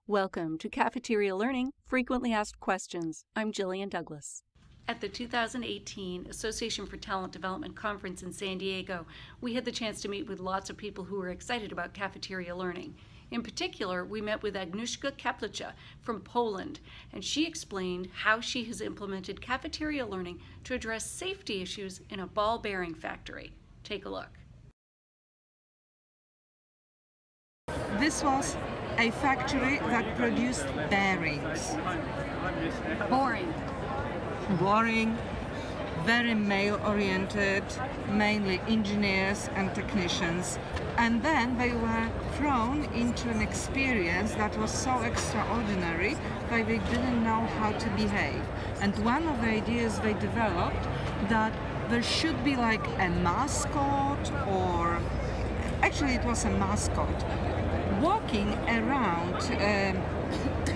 Welcome to Cafeteria Learning, Frequently Asked Questions. I'm Jillian Douglas. At the 2018 Association for Talent Development Conference in San Diego, we had the chance to meet with lots of people who were excited about cafeteria learning. In particular, we met with Agnieszka Kaplucha from Poland, and she explained how she has implemented cafeteria learning to address safety issues in a ball bearing factory. Take a look. This was a factory that produced bearings. Boring, very male-oriented, mainly engineers and technicians. And then they were thrown into an experience that was so extraordinary that they didn't know how to behave. And one of the ideas they developed that there should be like a mascot, or actually it was a mascot, walking around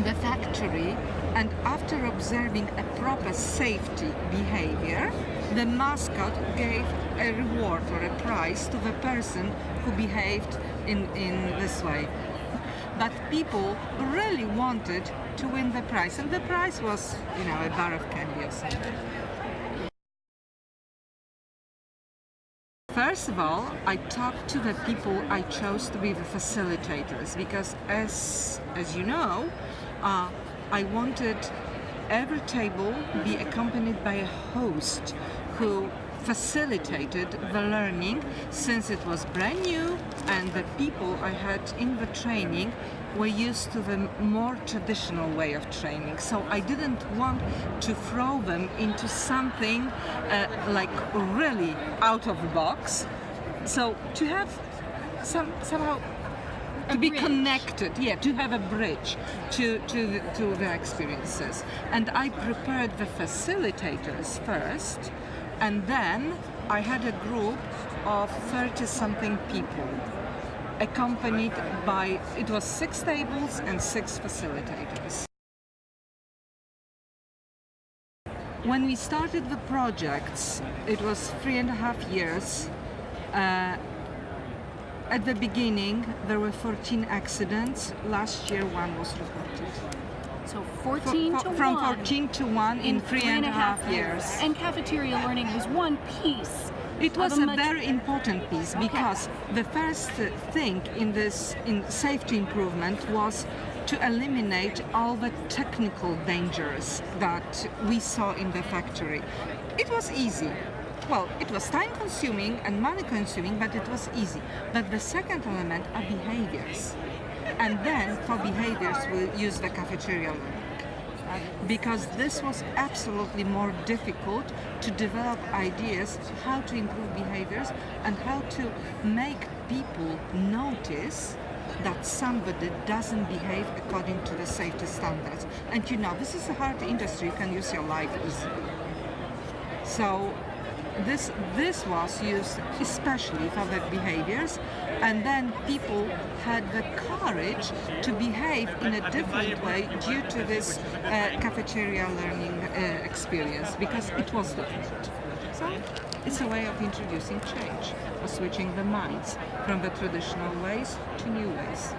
the factory, and after observing a proper safety behavior, the mascot gave a reward or a prize to the person who behaved in this way. But people really wanted to win the prize, and the prize was, a bar of candy or something. First of all, I talked to the people I chose to be the facilitators, because as you know, I wanted every table be accompanied by a host who facilitated the learning, since it was brand new and the people I had in the training were used to the more traditional way of training. So I didn't want to throw them into something like really out of the box. So to have somehow to be connected, to have a bridge to the experiences. And I prepared the facilitators first, and then I had a group of 30-something people, accompanied by, it was 6 tables and 6 facilitators. When we started the projects, it was 3.5 years. At the beginning, there were 14 accidents. Last year, 1 was reported. So 14 to 1. From 14 to 1 in 3.5 years. And cafeteria learning was one piece. It was a very important piece, because the first thing in safety improvement was to eliminate all the technical dangers that we saw in the factory. It was easy. Well, it was time-consuming and money-consuming, but it was easy. But the second element are behaviors. And then, for behaviors, we'll use the cafeteria learning. Because this was absolutely more difficult to develop ideas how to improve behaviors and how to make people notice that somebody doesn't behave according to the safety standards. And this is a hard industry, you can use your life easily. So this was used especially for the behaviors, and then people had the courage to behave in a different way due to this cafeteria learning experience, because it was different. So it's a way of introducing change, of switching the minds from the traditional ways to new ways.